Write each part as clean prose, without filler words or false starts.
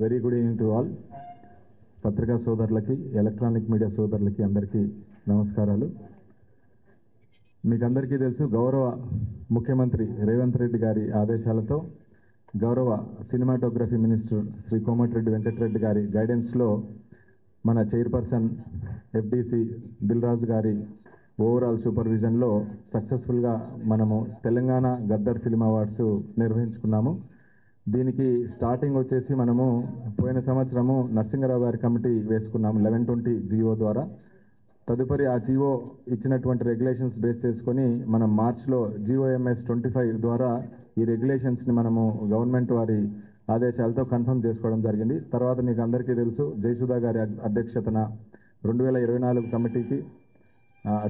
Very good evening to all. పత్రికా సోదరులకి, electronic media సోదరులకి అందరికీ నమస్కారాలు. మీకు అందరికీ తెలుసు, గౌరవ ముఖ్యమంత్రి రేవంత్ రెడ్డి గారి ఆదేశాలతో గౌరవ సినిమాటోగ్రఫీ మినిస్టర్ శ్రీ కోమటిరెడ్డి వెంకటరెడ్డి గారి గైడెన్స్లో మన చైర్పర్సన్ ఎఫ్డిసి దిల్రాజు గారి ఓవరాల్ సూపర్విజన్లో సక్సెస్ఫుల్గా మనము తెలంగాణ గద్దర్ ఫిల్మ్ అవార్డ్స్ నిర్వహించుకున్నాము. దీనికి స్టార్టింగ్ వచ్చేసి మనము పోయిన సంవత్సరము నరసింగరావు గారి కమిటీ వేసుకున్నాము 1120 జీవో ద్వారా. తదుపరి ఆ జీవో ఇచ్చినటువంటి రెగ్యులేషన్స్ బేస్ చేసుకొని మనం మార్చ్లో GOMS 25 ద్వారా ఈ రెగ్యులేషన్స్ని మనము గవర్నమెంట్ వారి ఆదేశాలతో కన్ఫర్మ్ చేసుకోవడం జరిగింది. తర్వాత మీకు అందరికీ తెలుసు, జయసుధా గారి అధ్యక్షతన 2024 కమిటీకి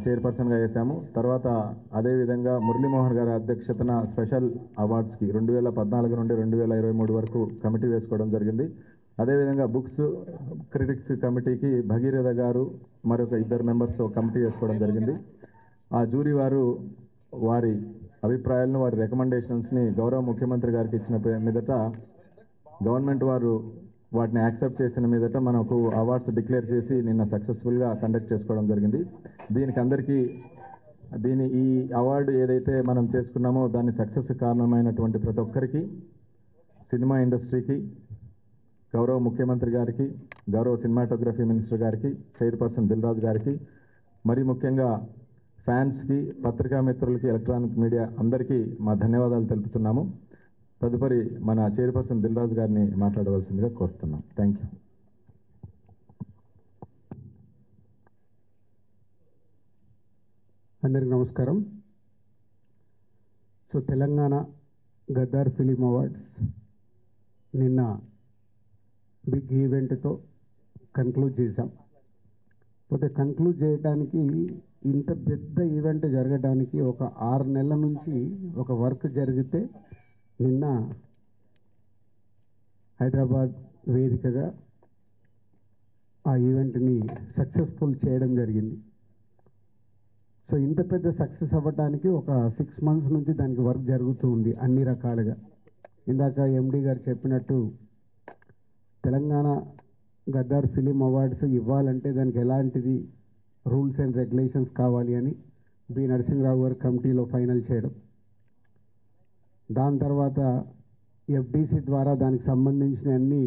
చైర్పర్సన్గా వేసాము. తర్వాత అదేవిధంగా మురళీమోహన్ గారి అధ్యక్షతన స్పెషల్ అవార్డ్స్కి 2014 నుండి 2023 వరకు కమిటీ వేసుకోవడం జరిగింది. అదేవిధంగా బుక్స్ క్రిటిక్స్ కమిటీకి భగీరథ గారు మరొక 2 మెంబర్స్తో కమిటీ వేసుకోవడం జరిగింది. ఆ జ్యూరీ వారు వారి అభిప్రాయాలను, వారి రికమెండేషన్స్ని గౌరవ ముఖ్యమంత్రి గారికి ఇచ్చిన మీదట గవర్నమెంట్ వారు వాటిని యాక్సెప్ట్ చేసిన మీదట మనకు అవార్డ్స్ డిక్లేర్ చేసి నిన్న సక్సెస్ఫుల్గా కండక్ట్ చేసుకోవడం జరిగింది. ఈ అవార్డు ఏదైతే మనం చేసుకున్నామో దాని సక్సెస్ కారణమైనటువంటి ప్రతి ఒక్కరికి, సినిమా ఇండస్ట్రీకి, గౌరవ ముఖ్యమంత్రి గారికి, గౌరవ సినిమాటోగ్రఫీ మినిస్టర్ గారికి, చైర్పర్సన్ దిల్రాజు గారికి, మరి ముఖ్యంగా ఫ్యాన్స్కి, పత్రికా మిత్రులకి, ఎలక్ట్రానిక్ మీడియా అందరికీ మా ధన్యవాదాలు తెలుపుతున్నాము. తదుపరి మన చైర్పర్సన్ దిల్రాజు గారిని మాట్లాడవలసిందిగా కోరుతున్నాం. Thank you. అందరికి నమస్కారం. So Telangana Gaddar film awards నిన్న బిగ్ ఈవెంట్తో కన్క్లూడ్ చేశాం. పోతే కన్క్లూడ్ చేయడానికి, ఇంత పెద్ద ఈవెంట్ జరగడానికి ఒక 6 నెలల నుంచి ఒక వర్క్ జరిగితే నిన్న హైదరాబాద్ వేదికగా ఆ ఈవెంట్ని సక్సెస్ఫుల్ చేయడం జరిగింది. సో ఇంత పెద్ద సక్సెస్ అవ్వడానికి ఒక 6 months నుంచి దానికి వర్క్ జరుగుతూ ఉంది అన్ని రకాలుగా. ఇందాక ఎండి గారు చెప్పినట్టు తెలంగాణ గద్దర్ ఫిలిం అవార్డ్స్ ఇవ్వాలంటే దానికి ఎలాంటిది రూల్స్ అండ్ రెగ్యులేషన్స్ కావాలి అని బి నరసింహరావు గారు కమిటీలో ఫైనల్ చేయడం, దాని తర్వాత ఎఫ్డిసి ద్వారా దానికి సంబంధించిన అన్ని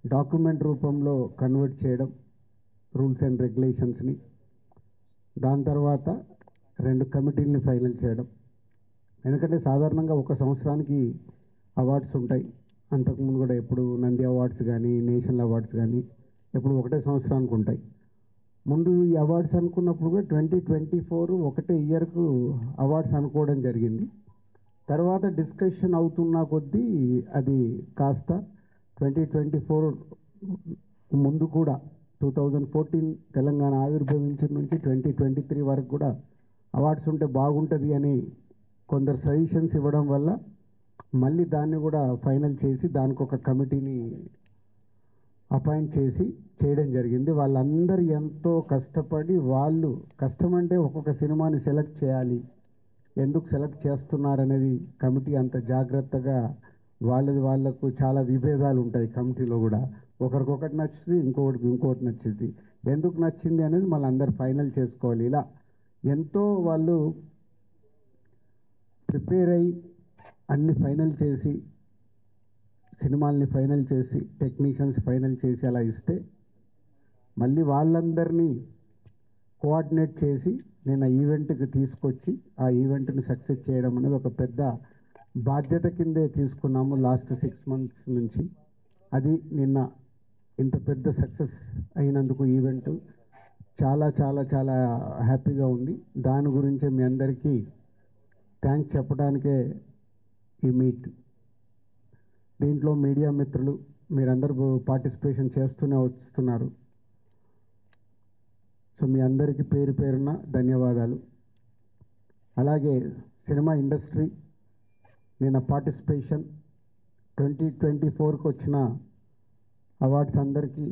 డాక్యుమెంట్ రూపంలో కన్వర్ట్ చేయడం రూల్స్ అండ్ రెగ్యులేషన్స్ని, దాని తర్వాత 2 కమిటీలని ఫైనల్ చేయడం. ఎందుకంటే సాధారణంగా ఒక సంవత్సరానికి అవార్డ్స్ ఉంటాయి. అంతకుముందు కూడా ఎప్పుడు నంది అవార్డ్స్ కానీ, నేషనల్ అవార్డ్స్ కానీ ఎప్పుడు ఒకటే సంవత్సరానికి ఉంటాయి. ముందు ఈ అవార్డ్స్ అనుకున్నప్పుడు కూడా 2024 ఒకటే ఇయర్కు అవార్డ్స్ అనుకోవడం జరిగింది. తర్వాత డిస్కషన్ అవుతున్న కొద్దీ అది కాస్త 2024 ముందు కూడా 2014 తెలంగాణ ఆవిర్భవించిన నుంచి 2023 వరకు కూడా అవార్డ్స్ ఉంటే బాగుంటుంది అని కొందరు సజెషన్స్ ఇవ్వడం వల్ల మళ్ళీ దాన్ని కూడా ఫైనల్ చేసి దానికి ఒక కమిటీని అపాయింట్ చేసి చేయడం జరిగింది. వాళ్ళందరూ ఎంతో కష్టపడి, వాళ్ళు కష్టమంటే ఒక్కొక్క సినిమాని సెలెక్ట్ చేయాలి, ఎందుకు సెలెక్ట్ చేస్తున్నారనేది కమిటీ అంత జాగ్రత్తగా, వాళ్ళకు చాలా విభేదాలు ఉంటాయి కమిటీలో కూడా. ఒకరికొకటి నచ్చుతుంది, ఇంకోటి నచ్చింది. ఎందుకు నచ్చింది అనేది మళ్ళీ అందరు ఫైనల్ చేసుకోవాలి. ఇలా ఎంతో వాళ్ళు ప్రిపేర్ అయ్యి అన్ని ఫైనల్ చేసి, సినిమాల్ని ఫైనల్ చేసి, టెక్నీషియన్స్ ఫైనల్ చేసి అలా ఇస్తే మళ్ళీ వాళ్ళందరినీ కోఆర్డినేట్ చేసి నేను ఆ ఈవెంట్కి తీసుకొచ్చి ఆ ఈవెంట్ని సక్సెస్ చేయడం అనేది ఒక పెద్ద బాధ్యత కిందే తీసుకున్నాము లాస్ట్ 6 months నుంచి. అది నిన్న ఇంత పెద్ద సక్సెస్ అయినందుకు ఈవెంట్ చాలా చాలా చాలా హ్యాపీగా ఉంది. దాని గురించే మీ అందరికీ థ్యాంక్స్ చెప్పడానికే ఈ మీట్. దీంట్లో మీడియా మిత్రులు మీరందరూ పార్టిసిపేషన్ చేస్తూనే వస్తున్నారు. సో మీ అందరికీ పేరు పేరున ధన్యవాదాలు. అలాగే సినిమా ఇండస్ట్రీ నిన్న పార్టిసిపేషన్ 2024కి వచ్చిన అవార్డ్స్ అందరికీ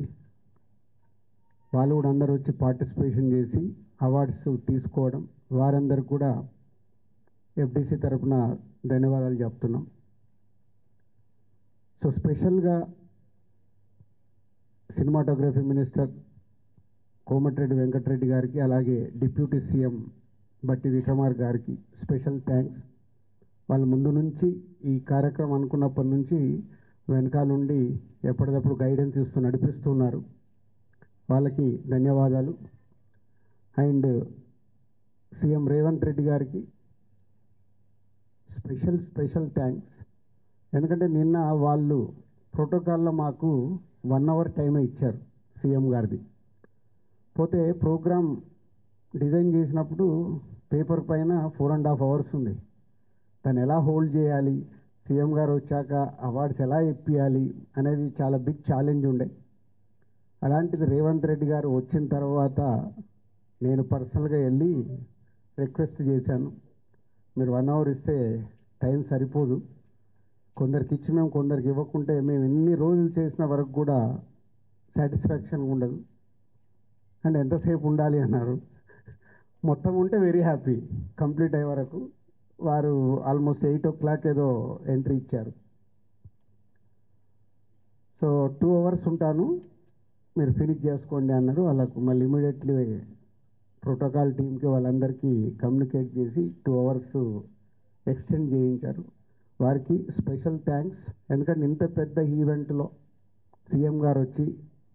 వాళ్ళు కూడా అందరూ వచ్చి పార్టిసిపేషన్ చేసి అవార్డ్స్ తీసుకోవడం, వారందరికీ కూడా ఎఫ్డిసి తరఫున ధన్యవాదాలు చెప్తున్నాం. సో స్పెషల్గా సినిమాటోగ్రఫీ మినిస్టర్ కోమటిరెడ్డి వెంకటరెడ్డి గారికి, అలాగే డిప్యూటీ సీఎం బట్టి విక్రమార్క గారికి స్పెషల్ థ్యాంక్స్. వాళ్ళ ముందు నుంచి ఈ కార్యక్రమం అనుకున్నప్పటి నుంచి వెనకాలండి ఎప్పటికప్పుడు గైడెన్స్ ఇస్తూ నడిపిస్తున్నారు. వాళ్ళకి ధన్యవాదాలు. అండ్ సీఎం రేవంత్ రెడ్డి గారికి స్పెషల్ థ్యాంక్స్. ఎందుకంటే నిన్న వాళ్ళు ప్రోటోకాల్లో మాకు 1 అవర్ టైమే ఇచ్చారు సీఎం గారిది. పోతే ప్రోగ్రామ్ డిజైన్ చేసినప్పుడు పేపర్ పైన 4.5 అవర్స్ ఉంది. దాన్ని ఎలా హోల్డ్ చేయాలి, సీఎం గారు వచ్చాక అవార్డ్స్ ఎలా ఇప్పియాలి అనేది చాలా బిగ్ ఛాలెంజ్ ఉండే. అలాంటిది రేవంత్ రెడ్డి గారు వచ్చిన తర్వాత నేను పర్సనల్గా వెళ్ళి రిక్వెస్ట్ చేశాను, మీరు 1 అవర్ ఇస్తే టైం సరిపోదు, కొందరికి ఇచ్చి మేము కొందరికి ఇవ్వకుంటే మేము ఎన్ని రోజులు చేసిన వరకు కూడా సాటిస్ఫాక్షన్ ఉండదు అండ్ ఎంతసేపు ఉండాలి అన్నారు. మొత్తం ఉంటే వెరీ హ్యాపీ. కంప్లీట్ అయ్యే వరకు వారు ఆల్మోస్ట్ 8 o'clock ఏదో ఎంట్రీ ఇచ్చారు. సో 2 hours ఉంటాను, మీరు ఫినిష్ చేసుకోండి అన్నారు. వాళ్ళకు మళ్ళీ ఇమీడియట్లీ ప్రోటోకాల్ టీంకి వాళ్ళందరికీ కమ్యూనికేట్ చేసి 2 hours ఎక్స్టెండ్ చేయించారు. వారికి స్పెషల్ థ్యాంక్స్. ఎందుకంటే ఇంత పెద్ద ఈవెంట్లో సీఎం గారు వచ్చి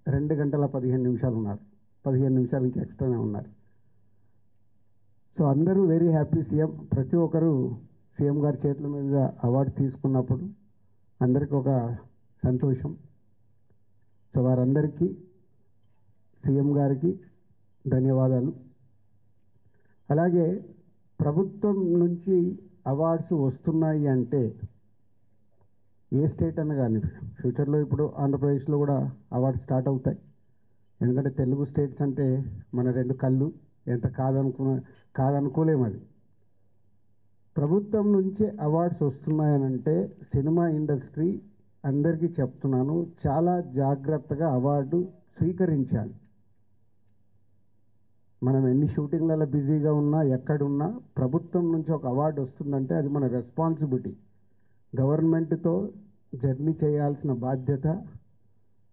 2 గంటల 15 నిమిషాలు ఉన్నారు, 15 నిమిషాలు ఇంకా ఎక్స్ట్రానే ఉన్నారు. సో అందరూ వెరీ హ్యాపీ. ప్రతి ఒక్కరు సీఎం గారి చేతుల మీదుగా అవార్డు తీసుకున్నప్పుడు అందరికీ ఒక సంతోషం. సో వారందరికీ సీఎం గారికి ధన్యవాదాలు. అలాగే ప్రభుత్వం నుంచి అవార్డ్స్ వస్తున్నాయి అంటే ఏ స్టేట్ అన్న కానీ, ఫ్యూచర్లో ఇప్పుడు ఆంధ్రప్రదేశ్లో కూడా అవార్డ్స్ స్టార్ట్ అవుతాయి. ఎందుకంటే తెలుగు స్టేట్స్ అంటే మన 2 కళ్ళు, ఎంత కాదనుకోలేము. అది ప్రభుత్వం నుంచే అవార్డ్స్ వస్తున్నాయనంటే సినిమా ఇండస్ట్రీ అందరికీ చెప్తున్నాను, చాలా జాగ్రత్తగా అవార్డు స్వీకరించాలి. మనం ఎన్ని షూటింగ్లలో బిజీగా ఉన్నా, ఎక్కడున్నా ప్రభుత్వం నుంచి ఒక అవార్డు వస్తుందంటే అది మన రెస్పాన్సిబిలిటీ. గవర్నమెంట్తో జర్నీ చేయాల్సిన బాధ్యత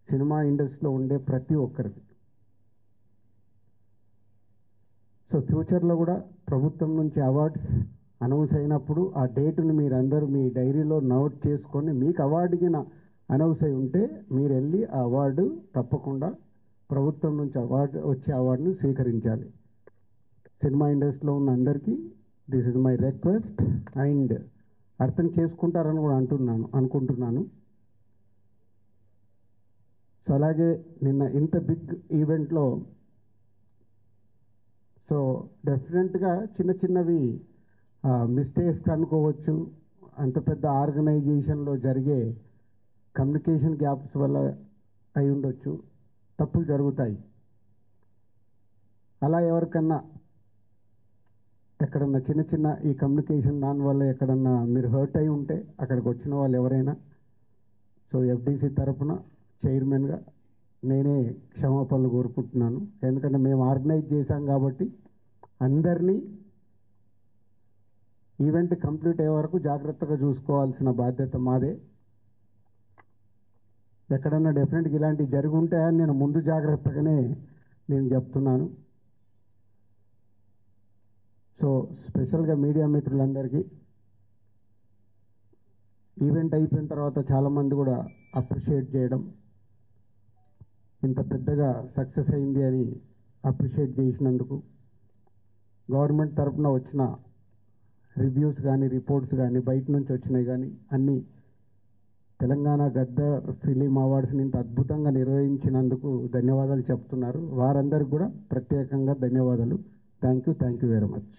సినిమా ఇండస్ట్రీలో ఉండే ప్రతి ఒక్కరిది. సో ఫ్యూచర్లో కూడా ప్రభుత్వం నుంచి అవార్డ్స్ అనౌన్స్ అయినప్పుడు ఆ డేటుని మీరందరూ మీ డైరీలో నోట్ చేసుకొని, మీకు అవార్డుకి అనౌన్స్ అయి ఉంటే మీరు వెళ్ళి ఆ అవార్డు తప్పకుండా ప్రభుత్వం నుంచి వచ్చే అవార్డుని స్వీకరించాలి. సినిమా ఇండస్ట్రీలో ఉన్న అందరికీ this is my request. And అర్థం చేసుకుంటారని కూడా అనుకుంటున్నాను. సో అలాగే నిన్న ఇంత బిగ్ ఈవెంట్లో సో డెఫినెట్గా చిన్నవి మిస్టేక్స్ అనుకోవచ్చు. అంత పెద్ద ఆర్గనైజేషన్లో జరిగే కమ్యూనికేషన్ గ్యాప్స్ వల్ల అయి ఉండొచ్చు, తప్పులు జరుగుతాయి. అలా ఎవరికన్నా ఎక్కడన్నా చిన్న ఈ కమ్యూనికేషన్ దానివల్ల ఎక్కడన్నా మీరు హర్ట్ అయి ఉంటే అక్కడికి వచ్చిన వాళ్ళు ఎవరైనా, సో ఎఫ్డీసీ తరఫున చైర్మన్గా నేనే క్షమాపణలు కోరుకుంటున్నాను. ఎందుకంటే మేము ఆర్గనైజ్ చేశాం కాబట్టి అందరినీ ఈవెంట్ కంప్లీట్ అయ్యే వరకు జాగ్రత్తగా చూసుకోవాల్సిన బాధ్యత మాదే. ఎక్కడన్నా డెఫినెట్గా ఇలాంటివి జరిగి ఉంటాయని నేను ముందు జాగ్రత్తగానే నేను చెప్తున్నాను. సో స్పెషల్గా మీడియా మిత్రులందరికీ ఈవెంట్ అయిపోయిన తర్వాత చాలామంది కూడా అప్రిషియేట్ చేయడం, ఇంత పెద్దగా సక్సెస్ అయింది అని అప్రిషియేట్ చేసినందుకు, గవర్నమెంట్ తరఫున వచ్చిన రివ్యూస్ కానీ రిపోర్ట్స్ కానీ బయట నుంచి వచ్చినాయి కానీ అన్నీ తెలంగాణ గద్ద ఫిలిం అవార్డ్స్ని ఇంత అద్భుతంగా నిర్వహించినందుకు ధన్యవాదాలు చెప్తున్నారు. వారందరికీ కూడా ప్రత్యేకంగా ధన్యవాదాలు. Thank you very much.